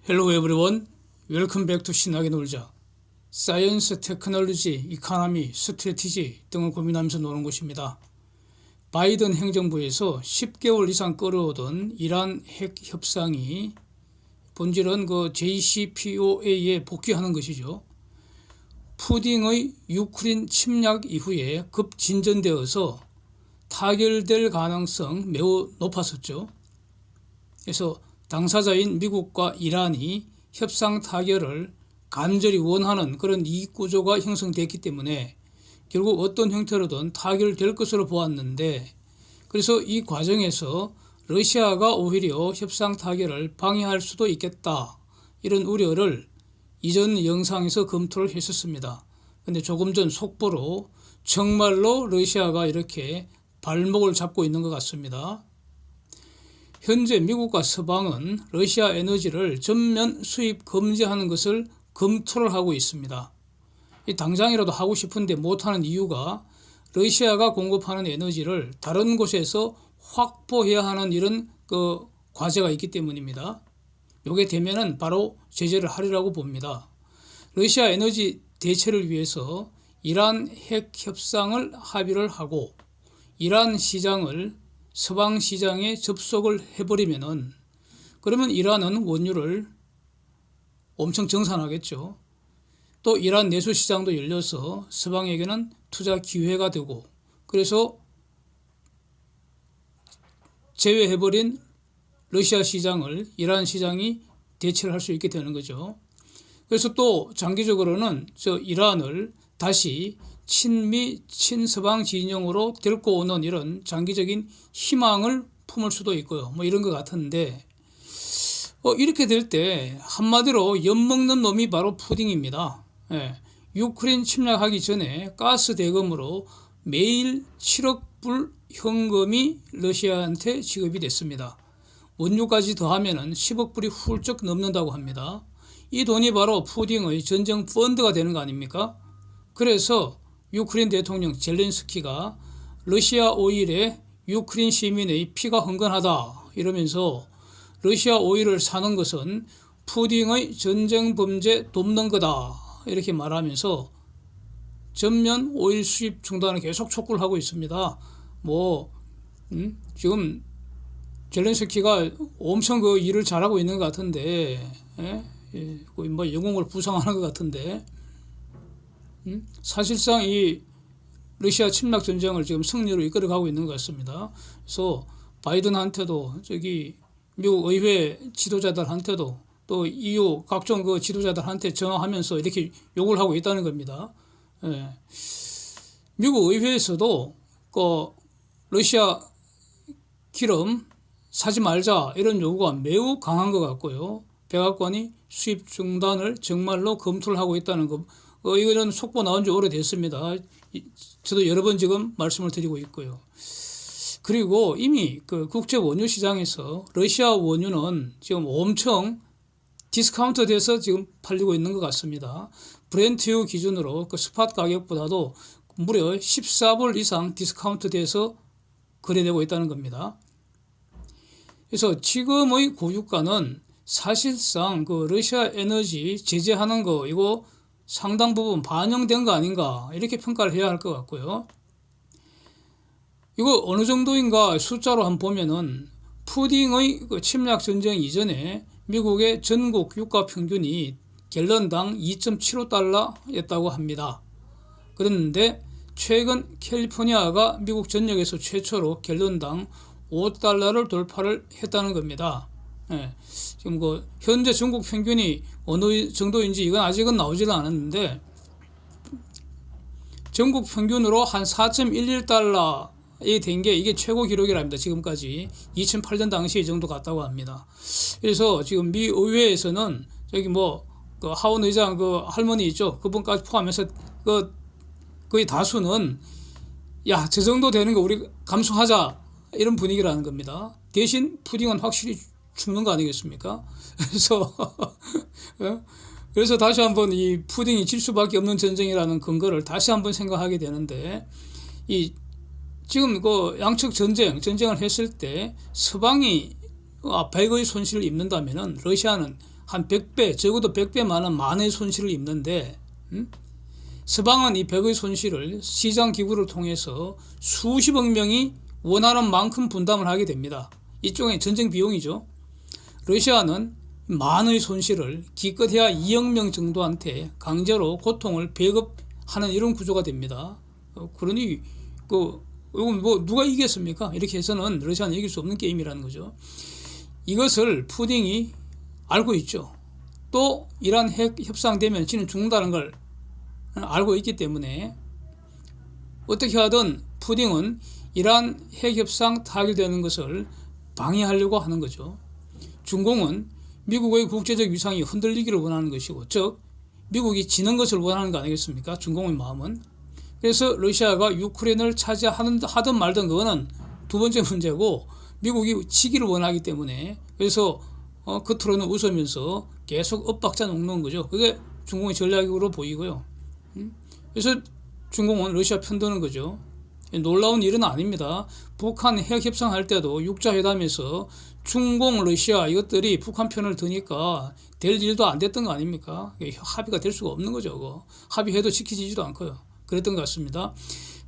Hello everyone, welcome back to 신나게 놀자. 사이언스, 테크놀로지, 이코노미, 스트래티지 등을 고민하면서 노는 곳입니다. 바이든 행정부에서 10개월 이상 끌어오던 이란 핵 협상이 본질은 그 JCPOA에 복귀하는 것이죠. 푸딩의 유크레인 침략 이후에 급 진전되어서 타결될 가능성 매우 높았었죠. 그래서 당사자인 미국과 이란이 협상 타결을 간절히 원하는 그런 이익 구조가 형성됐기 때문에 결국 어떤 형태로든 타결될 것으로 보았는데, 그래서 이 과정에서 러시아가 오히려 협상 타결을 방해할 수도 있겠다, 이런 우려를 이전 영상에서 검토를 했었습니다. 근데 조금 전 속보로 정말로 러시아가 이렇게 발목을 잡고 있는 것 같습니다. 현재 미국과 서방은 러시아 에너지를 전면 수입 금지하는 것을 검토를 하고 있습니다. 당장이라도 하고 싶은데 못하는 이유가 러시아가 공급하는 에너지를 다른 곳에서 확보해야 하는 이런 과제가 있기 때문입니다. 이게 되면은 바로 제재를 하리라고 봅니다. 러시아 에너지 대체를 위해서 이란 핵 협상을 합의를 하고 이란 시장을 서방 시장에 접속을 해버리면은, 그러면 이란은 원유를 엄청 정산하겠죠. 또 이란 내수 시장도 열려서 서방에게는 투자 기회가 되고, 그래서 제외해버린 러시아 시장을 이란 시장이 대체를 할 수 있게 되는 거죠. 그래서 또 장기적으로는 이란을 다시 친미, 친서방 진영으로 데리고 오는 이런 장기적인 희망을 품을 수도 있고요. 이런 것 같은데, 이렇게 될 때 한마디로 엿먹는 놈이 바로 푸딩입니다. 유크레인 침략하기 전에 가스 대금으로 매일 7억 불 현금이 러시아한테 지급이 됐습니다. 원유까지 더하면 10억 불이 훌쩍 넘는다고 합니다. 이 돈이 바로 푸딩의 전쟁 펀드가 되는 거 아닙니까? 그래서 유크레인 대통령 젤렌스키가 러시아 오일에 유크레인 시민의 피가 흥건하다 이러면서 러시아 오일을 사는 것은 푸딩의 전쟁 범죄 돕는 거다 이렇게 말하면서 전면 오일 수입 중단을 계속 촉구를 하고 있습니다. 지금 젤렌스키가 엄청 일을 잘하고 있는 것 같은데, 영웅을 부상하는 것 같은데, 사실상 이 러시아 침략 전쟁을 지금 승리로 이끌어가고 있는 것 같습니다. 그래서 바이든한테도 미국 의회 지도자들한테도 또 EU 각종 지도자들한테 전화하면서 이렇게 욕을 하고 있다는 겁니다. 미국 의회에서도 러시아 기름 사지 말자 이런 요구가 매우 강한 것 같고요. 백악관이 수입 중단을 정말로 검토를 하고 있다는 것, 이거는 속보 나온 지 오래됐습니다. 저도 여러 번 지금 말씀을 드리고 있고요. 그리고 이미 국제 원유 시장에서 러시아 원유는 지금 엄청 디스카운트 돼서 지금 팔리고 있는 것 같습니다. 브렌트유 기준으로 스팟 가격보다도 무려 14불 이상 디스카운트 돼서 거래되고 있다는 겁니다. 그래서 지금의 고유가는 사실상 러시아 에너지 제재하는 거 이거 상당 부분 반영된 거 아닌가 이렇게 평가를 해야 할 것 같고요. 이거 어느 정도인가 숫자로 한번 보면은 푸딩의 침략 전쟁 이전에 미국의 전국 유가 평균이 갤런당 2.75달러였다고 합니다. 그런데 최근 캘리포니아가 미국 전역에서 최초로 갤런당 5달러를 돌파를 했다는 겁니다. 지금 현재 전국 평균이 어느 정도인지 이건 아직은 나오지는 않았는데, 전국 평균으로 한 4.11달러에 된 게 이게 최고 기록이랍니다. 지금까지 2008년 당시 이 정도 같다고 합니다. 그래서 지금 미 의회에서는 하원 의장 할머니 있죠, 그분까지 포함해서 거의 다수는 저 정도 되는 거 우리 감수하자 이런 분위기라는 겁니다. 대신 푸딩은 확실히 죽는 거 아니겠습니까? 그래서 다시 한번 이 푸딩이 질 수밖에 없는 전쟁이라는 근거를 다시 한번 생각하게 되는데, 지금 양측 전쟁을 했을 때 서방이 100의 손실을 입는다면은 러시아는 한 100배, 적어도 100배 많은 만의 손실을 입는데, 서방은 이 100의 손실을 시장 기구를 통해서 수십억 명이 원하는 만큼 분담을 하게 됩니다. 이쪽에 전쟁 비용이죠. 러시아는 만의 손실을 기껏해야 2억 명 정도한테 강제로 고통을 배급하는 이런 구조가 됩니다. 그러니 이건 뭐 누가 이겼습니까? 이렇게 해서는 러시아는 이길 수 없는 게임이라는 거죠. 이것을 푸딩이 알고 있죠. 또 이란 핵 협상되면 지는 죽는다는 걸 알고 있기 때문에 어떻게 하든 푸딩은 이란 핵 협상 타결되는 것을 방해하려고 하는 거죠. 중공은 미국의 국제적 위상이 흔들리기를 원하는 것이고, 즉 미국이 지는 것을 원하는 거 아니겠습니까? 중공의 마음은. 그래서 러시아가 유크레인을 차지하든 말든 그거는 두 번째 문제고, 미국이 지기를 원하기 때문에, 그래서 겉으로는 웃으면서 계속 엇박자 놓는 거죠. 그게 중공의 전략으로 보이고요. 그래서 중공은 러시아 편드는 거죠. 놀라운 일은 아닙니다. 북한 핵 협상할 때도 육자회담에서 중공, 러시아 이것들이 북한 편을 드니까 될 일도 안 됐던 거 아닙니까? 합의가 될 수가 없는 거죠. 그거. 합의해도 지켜지지도 않고요. 그랬던 것 같습니다.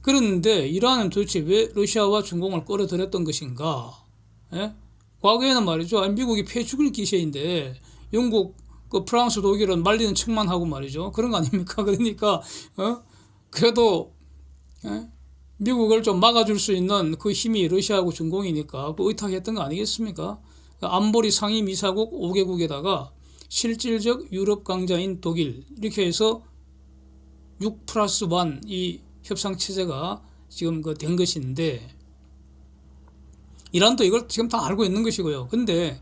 그런데 이란은 도대체 왜 러시아와 중공을 끌어들였던 것인가? 예? 과거에는 말이죠. 미국이 폐죽을 기세인데 영국, 프랑스, 독일은 말리는 척만 하고 말이죠. 그런 거 아닙니까? 그러니까 그래도 미국을 좀 막아줄 수 있는 그 힘이 러시아하고 중공이니까 그 의탁했던 거 아니겠습니까? 안보리 상임이사국 5개국에다가 실질적 유럽 강자인 독일 이렇게 해서 6+1 이 협상 체제가 지금 된 것인데, 이란도 이걸 지금 다 알고 있는 것이고요. 근데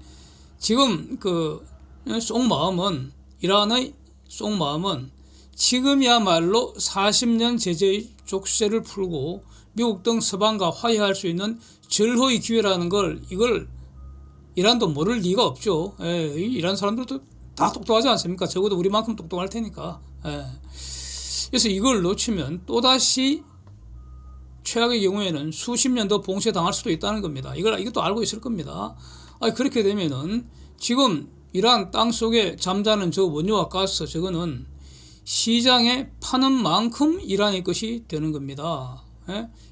지금 이란의 속마음은 지금이야말로 40년 제재의 족쇄를 풀고 미국 등 서방과 화해할 수 있는 절호의 기회라는 걸, 이걸 이란도 모를 리가 없죠. 이란 사람들도 다 똑똑하지 않습니까? 적어도 우리만큼 똑똑할 테니까. 그래서 이걸 놓치면 또다시 최악의 경우에는 수십 년 더 봉쇄당할 수도 있다는 겁니다. 이것도 알고 있을 겁니다. 그렇게 되면은 지금 이란 땅속에 잠자는 저 원유와 가스, 저거는 시장에 파는 만큼 이란의 것이 되는 겁니다.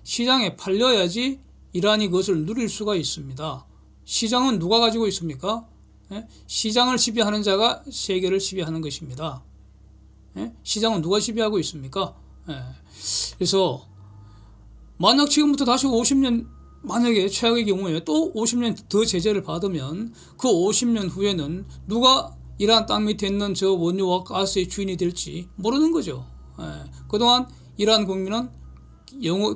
시장에 팔려야지 이란이 그것을 누릴 수가 있습니다. 시장은 누가 가지고 있습니까? 시장을 지배하는 자가 세계를 지배하는 것입니다. 시장은 누가 지배하고 있습니까? 그래서 만약 지금부터 다시 50년, 만약에 최악의 경우에 또 50년 더 제재를 받으면 그 50년 후에는 누가 이란 땅 밑에 있는 저 원유와 가스의 주인이 될지 모르는 거죠. 그동안 이란 국민은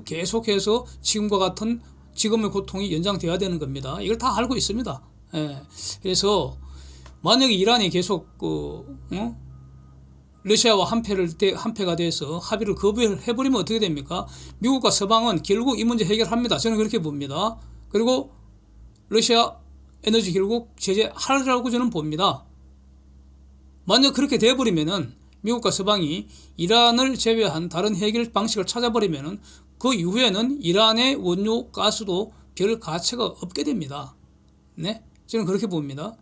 계속해서 지금과 같은 지금의 고통이 연장돼야 되는 겁니다. 이걸 다 알고 있습니다. 그래서 만약에 이란이 계속 러시아와 한패가 돼서 합의를 거부해버리면 어떻게 됩니까? 미국과 서방은 결국 이 문제 해결합니다. 저는 그렇게 봅니다. 그리고 러시아 에너지 결국 제재하라고 저는 봅니다. 만약 그렇게 돼버리면은 미국과 서방이 이란을 제외한 다른 해결 방식을 찾아버리면은 그 이후에는 이란의 원유, 가스도 별 가치가 없게 됩니다. 네? 저는 그렇게 봅니다.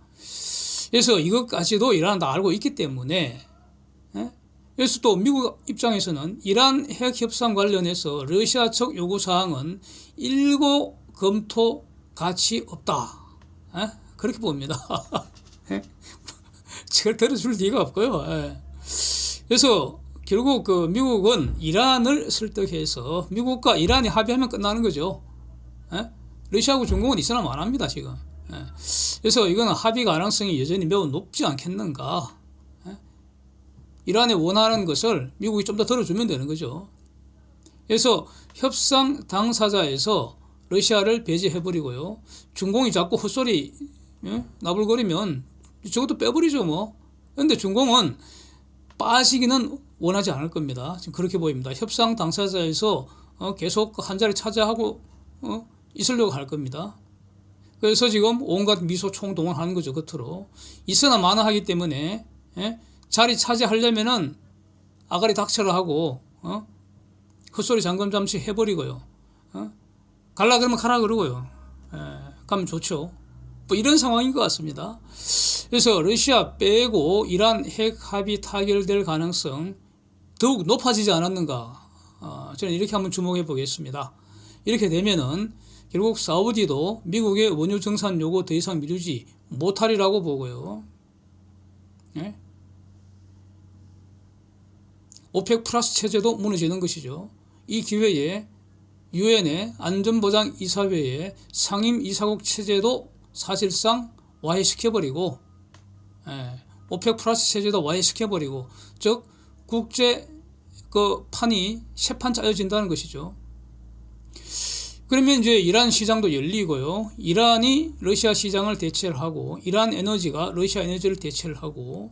그래서 이것까지도 이란은 다 알고 있기 때문에, 그래서 또 미국 입장에서는 이란 핵 협상 관련해서 러시아 측 요구사항은 일고 검토 가치 없다. 그렇게 봅니다. 저걸 들어줄 리가 없고요. 그래서 결국 미국은 이란을 설득해서 미국과 이란이 합의하면 끝나는 거죠. 러시아하고 중국은 있으나 마나합니다 지금. 그래서 이거는 합의 가능성이 여전히 매우 높지 않겠는가. 이란이 원하는 것을 미국이 좀 더 들어주면 되는 거죠. 그래서 협상 당사자에서 러시아를 배제해버리고요. 중공이 자꾸 헛소리 나불거리면 저것도 빼버리죠 뭐. 그런데 중공은 빠지기는 원하지 않을 겁니다. 지금 그렇게 보입니다. 협상 당사자에서 계속 한 자리 차지하고 있으려고 할 겁니다. 그래서 지금 온갖 미소 총동원하는 거죠. 겉으로. 있으나 마나 하기 때문에 자리 차지하려면은 아가리 닥쳐라 하고 헛소리 잠금 잠시 해버리고요. 갈라 그러면 가라 그러고요. 가면 좋죠. 뭐 이런 상황인 것 같습니다. 그래서 러시아 빼고 이란 핵 합의 타결될 가능성 더욱 높아지지 않았는가? 저는 이렇게 한번 주목해 보겠습니다. 이렇게 되면은 결국 사우디도 미국의 원유 정산 요구 더 이상 미루지 못하리라고 보고요. 예? 오펙 플러스 체제도 무너지는 것이죠. 이 기회에 유엔의 안전보장이사회의 상임이사국 체제도 사실상 와해시켜버리고, 오펙 플러스 체제도 와해시켜버리고, 즉 국제 그 판이 새 판 짜여진다는 것이죠. 그러면 이제 이란 시장도 열리고요. 이란이 러시아 시장을 대체를 하고, 이란 에너지가 러시아 에너지를 대체를 하고,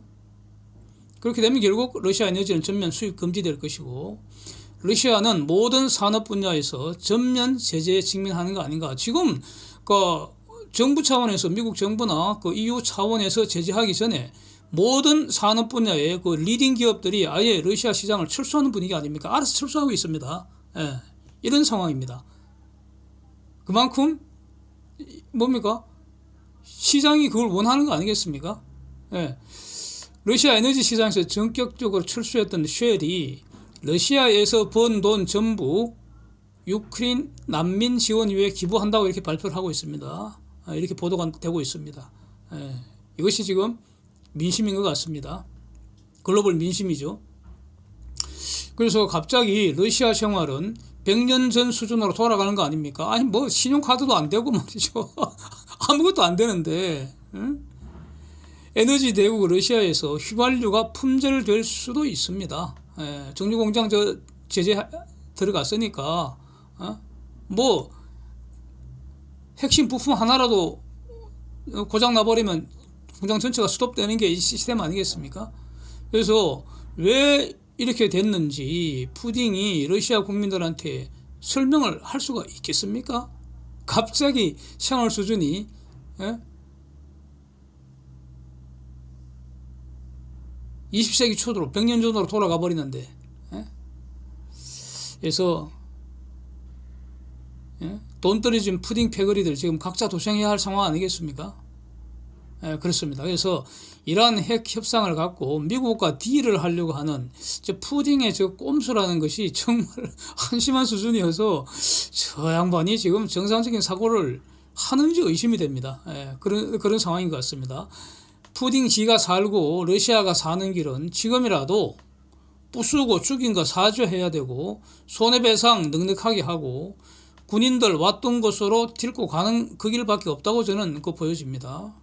그렇게 되면 결국 러시아 에너지는 전면 수입 금지될 것이고, 러시아는 모든 산업 분야에서 전면 제재에 직면하는 거 아닌가. 지금 그 정부 차원에서 미국 정부나 그 EU 차원에서 제재하기 전에 모든 산업 분야의 그 리딩 기업들이 아예 러시아 시장을 철수하는 분위기 아닙니까? 알아서 철수하고 있습니다. 예, 이런 상황입니다. 그만큼 뭡니까? 시장이 그걸 원하는 거 아니겠습니까? 예. 러시아 에너지 시장에서 전격적으로 철수했던 쉘이 러시아에서 번 돈 전부 유크레인 난민 지원위에 기부한다고 이렇게 발표를 하고 있습니다. 이렇게 보도가 되고 있습니다. 이것이 지금 민심인 것 같습니다. 글로벌 민심이죠. 그래서 갑자기 러시아 생활은 100년 전 수준으로 돌아가는 거 아닙니까? 아니 뭐 신용카드도 안 되고 말이죠. 아무것도 안 되는데, 응? 에너지 대국 러시아에서 휘발유가 품절될 수도 있습니다. 정유공장 제재 들어갔으니까, 뭐 핵심 부품 하나라도 고장 나버리면 공장 전체가 스톱되는 게 이 시스템 아니겠습니까? 그래서 왜 이렇게 됐는지 푸딩이 러시아 국민들한테 설명을 할 수가 있겠습니까? 갑자기 생활 수준이 20세기 초로 100년 전으로 돌아가 버리는데, 그래서 돈 떨어진 푸딩 패거리들 지금 각자 도생해야 할 상황 아니겠습니까? 그렇습니다. 그래서 이러한 핵 협상을 갖고 미국과 딜을 하려고 하는 저 푸딩의 저 꼼수라는 것이 정말 한심한 수준이어서 저 양반이 지금 정상적인 사고를 하는지 의심이 됩니다. 그런 상황인 것 같습니다. 푸딩 지가 살고 러시아가 사는 길은 지금이라도 부수고 죽인 거 사죄해야 되고 손해배상 넉넉하게 하고 군인들 왔던 곳으로 싣고 가는 그 길밖에 없다고 저는 보여집니다.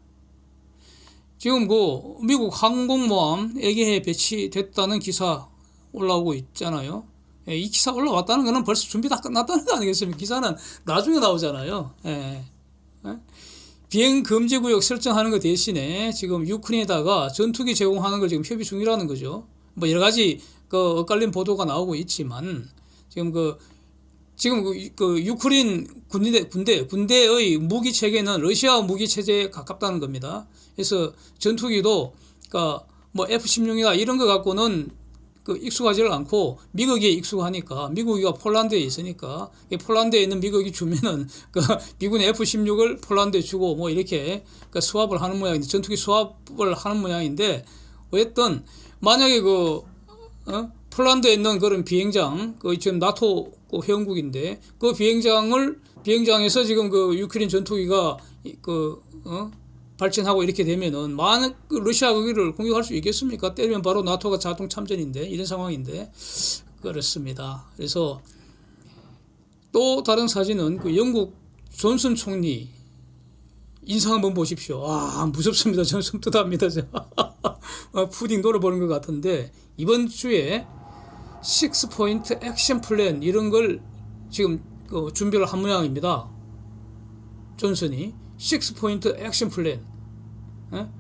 지금 그 미국 항공모함 에게해에 배치됐다는 기사 올라오고 있잖아요. 이 기사 올라왔다는 거는 벌써 준비 다 끝났다는 거 아니겠습니까? 기사는 나중에 나오잖아요. 비행 금지 구역 설정하는 것 대신에 지금 유크레인에다가 전투기 제공하는 걸 지금 협의 중이라는 거죠. 뭐 여러 가지 그 엇갈린 보도가 나오고 있지만 지금 그 유크레인 군대의 무기 체계는 러시아 무기 체제에 가깝다는 겁니다. 그래서 전투기도 그러니까 뭐 F-16이나 이런 거 갖고는 그 익숙하지를 않고 미국에 익숙하니까 미국이가 폴란드에 있으니까 폴란드에 있는 미국이 주면은 그 미군의 F-16을 폴란드에 주고 뭐 이렇게 그 스왑을 하는 모양인데 전투기 스왑을 하는 모양인데 어쨌든 만약에 폴란드에 있는 그런 비행장 지금 나토 회원국인데 그 비행장에서 지금 그 유크레인 전투기가 발전하고 이렇게 되면은 만약 러시아 거기를 공격할 수 있겠습니까? 때리면 바로 나토가 자동 참전인데 이런 상황인데 그렇습니다. 그래서 또 다른 사진은 그 영국 존슨 총리 인상 한번 보십시오. 무섭습니다. 저는 섬뜩합니다. 푸딩 노려보는 것 같은데 이번 주에 6포인트 액션 플랜 이런 걸 지금 준비를 한 모양입니다. 존슨이 6포인트 액션 플랜.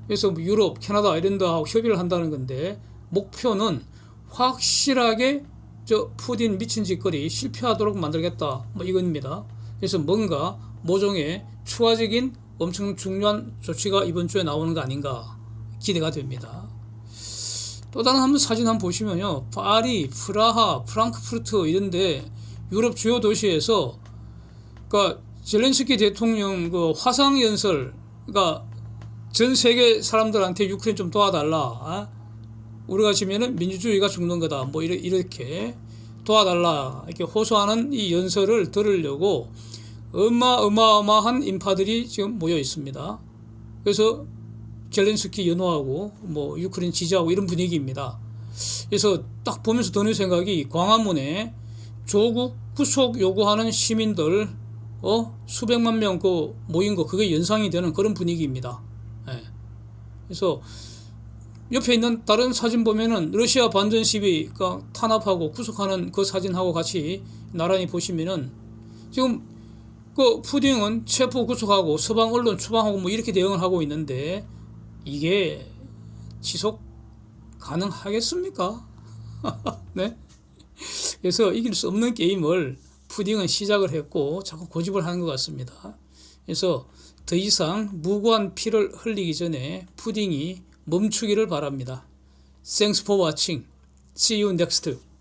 그래서 유럽, 캐나다 이런 데하고 협의를 한다는 건데 목표는 확실하게 저 푸딘 미친 짓거리 실패하도록 만들겠다. 뭐 이겁니다. 그래서 뭔가 모종의 추가적인 엄청 중요한 조치가 이번 주에 나오는 거 아닌가 기대가 됩니다. 또 다른 한번 사진 한번 보시면요. 파리, 프라하, 프랑크푸르트 이런데 유럽 주요 도시에서 그러니까 젤렌스키 대통령 그 화상 연설, 그러니까 전 세계 사람들한테 유크레인 좀 도와달라. 우리가 지면은 민주주의가 죽는 거다. 뭐 이렇게 도와달라 이렇게 호소하는 이 연설을 들으려고 어마어마한 인파들이 지금 모여 있습니다. 그래서 젤렌스키 연호하고 뭐 유크레인 지지하고 이런 분위기입니다. 그래서 딱 보면서 드는 생각이 광화문에 조국 구속 요구하는 시민들 수백만 명 모인 거 그게 연상이 되는 그런 분위기입니다. 예. 그래서 옆에 있는 다른 사진 보면은 러시아 반전 시위가 탄압하고 구속하는 그 사진하고 같이 나란히 보시면은 지금 그 푸딩은 체포 구속하고 서방 언론 추방하고 뭐 이렇게 대응을 하고 있는데 이게 지속 가능하겠습니까? 네? 그래서 이길 수 없는 게임을 푸딩은 시작을 했고 자꾸 고집을 하는 것 같습니다. 그래서 더 이상 무고한 피를 흘리기 전에 푸딩이 멈추기를 바랍니다. Thanks for watching. See you next.